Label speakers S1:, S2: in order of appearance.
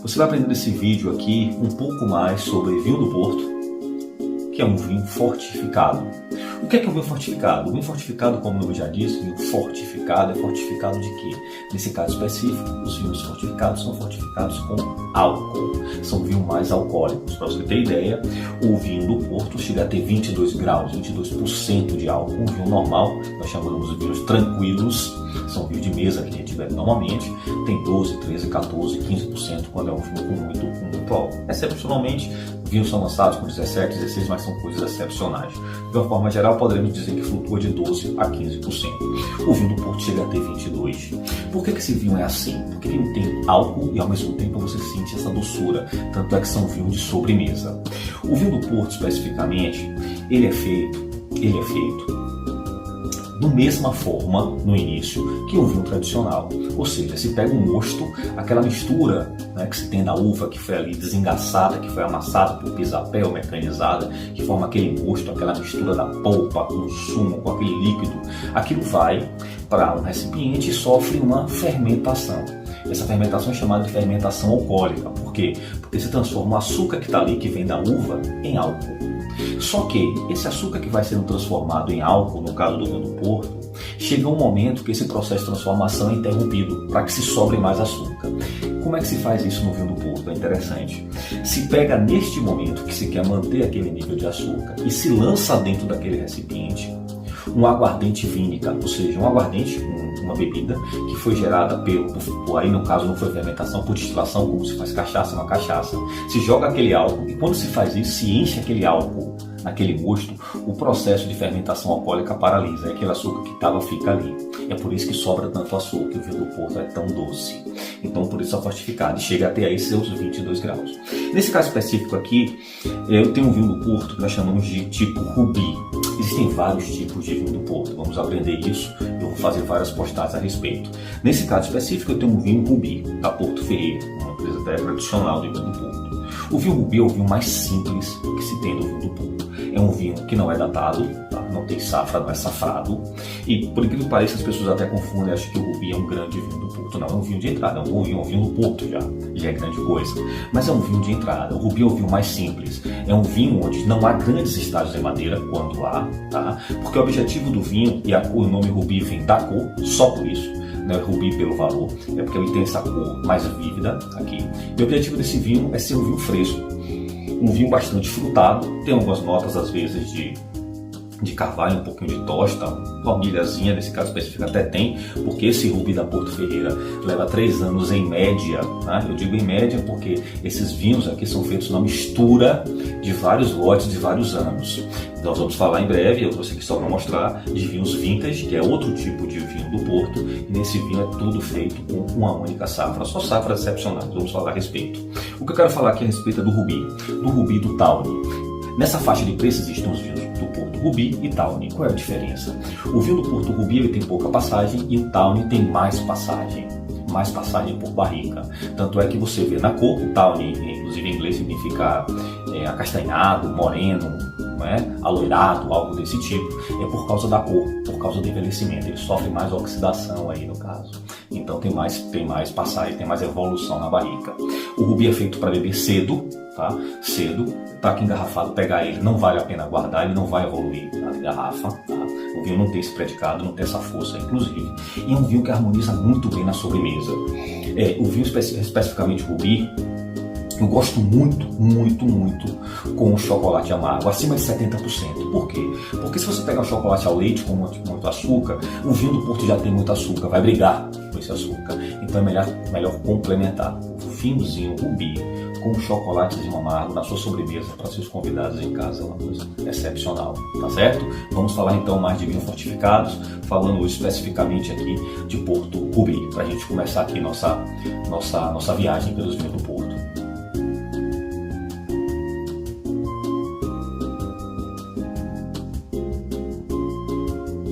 S1: Você vai aprender nesse vídeo aqui um pouco mais sobre vinho do Porto, que é um vinho fortificado. O que é um vinho fortificado? O vinho fortificado, como o nome já disse, vinho fortificado é fortificado de quê? Nesse caso específico, os vinhos fortificados são fortificados com álcool. São vinhos mais alcoólicos. Para você ter ideia, o vinho do Porto chega a ter 22 graus, 22% de álcool. Um vinho normal, nós chamamos de vinhos tranquilos, são vinhos de mesa que a gente bebe normalmente, tem 12, 13, 14, 15% quando é um vinho com muito álcool. Excepcionalmente, vinhos são lançados com 17, 16, mas são coisas excepcionais. De uma forma geral, poderemos dizer que flutua de 12 a 15%. O vinho do Porto chega a ter 22%. Por que esse vinho é assim? Porque ele tem álcool e ao mesmo tempo você sente essa doçura. Tanto é que são vinhos de sobremesa. O vinho do Porto, especificamente, ele é feito da mesma forma, no início, que um vinho tradicional. Ou seja, se pega um mosto, aquela mistura, né, que se tem da uva que foi ali desengaçada, que foi amassada por pisapé ou mecanizada, que forma aquele mosto, aquela mistura da polpa com o sumo, com aquele líquido, aquilo vai para um recipiente e sofre uma fermentação. Essa fermentação é chamada de fermentação alcoólica. Por quê? Porque se transforma o açúcar que está ali, que vem da uva, em álcool. Só que esse açúcar que vai sendo transformado em álcool, no caso do vinho do Porto, chega um momento que esse processo de transformação é interrompido para que se sobre mais açúcar. Como é que se faz isso no vinho do Porto? É interessante. Se pega neste momento que se quer manter aquele nível de açúcar e se lança dentro daquele recipiente um aguardente vínica, ou seja, um aguardente, uma bebida que foi gerada aí no caso não foi fermentação, por destilação, como se faz cachaça, uma cachaça. Se joga aquele álcool e quando se faz isso, se enche aquele álcool naquele mosto, o processo de fermentação alcoólica paralisa, aquele açúcar que estava fica ali. É por isso que sobra tanto açúcar, e o vinho do Porto é tão doce. Então por isso é fortificado e chega até aí seus 22 graus. Nesse caso específico aqui, eu tenho um vinho do Porto que nós chamamos de tipo Rubi. Existem vários tipos de vinho do Porto, vamos aprender isso, eu vou fazer várias postagens a respeito. Nesse caso específico eu tenho um vinho Rubi, da Porto Ferreira, uma empresa até tradicional de vinho do Porto. O vinho Rubi é o vinho mais simples que se tem do vinho do Porto. É um vinho que não é datado, tá? Não tem safra, não é safrado. E por incrível que pareça, as pessoas até confundem, acham que o Rubi é um grande vinho do Porto. Não, é um vinho de entrada, é um vinho do Porto já é grande coisa. Mas é um vinho de entrada. O Rubi é o vinho mais simples. É um vinho onde não há grandes estágios de madeira, quando há, tá? Porque o objetivo do vinho, e o nome Rubi vem da cor, só por isso. Não é Rubi pelo valor, é porque ele tem essa cor mais vívida aqui. E o objetivo desse vinho é ser um vinho fresco. Um vinho bastante frutado, tem algumas notas às vezes de carvalho, um pouquinho de tosta, uma milhazinha, nesse caso específico até tem, porque esse Rubi da Porto Ferreira leva 3 anos em média, tá? Eu digo em média porque esses vinhos aqui são feitos na mistura de vários lotes de vários anos. Nós vamos falar em breve, eu trouxe aqui só para mostrar, de vinhos vintage, que é outro tipo de vinho do Porto, e nesse vinho é tudo feito com uma única safra, só safras excepcionais, vamos falar a respeito. O que eu quero falar aqui a respeito é do Rubi do Tawny. Nessa faixa de preço existem os vinhos do Porto Rubi e Tawny. Qual é a diferença? O vinho do Porto Rubi ele tem pouca passagem e o Tawny tem mais passagem por barrica. Tanto é que você vê na cor, o Tawny, inclusive em inglês significa acastanhado, moreno, aloirado, algo desse tipo, é por causa da cor, por causa do envelhecimento. Ele sofre mais oxidação aí no caso. Então tem mais passagem, tem mais evolução na barrica. O Rubi é feito para beber cedo, tá? Cedo, tá aqui engarrafado, pegar ele, não vale a pena guardar, ele não vai evoluir na garrafa, tá? O vinho não tem esse predicado, não tem essa força, inclusive. E é um vinho que harmoniza muito bem na sobremesa. O vinho especificamente Rubi, eu gosto muito com o chocolate amargo, acima de 70%. Por quê? Porque se você pegar o chocolate ao leite com muito açúcar, o vinho do Porto já tem muito açúcar, vai brigar com esse açúcar. Então é melhor complementar o vinhozinho Rubi com chocolatezinho amargo na sua sobremesa para seus convidados em casa, é uma coisa excepcional, tá certo? Vamos falar então mais de vinhos fortificados, falando hoje especificamente aqui de Porto Rubi, para a gente começar aqui nossa viagem pelos vinhos do Porto.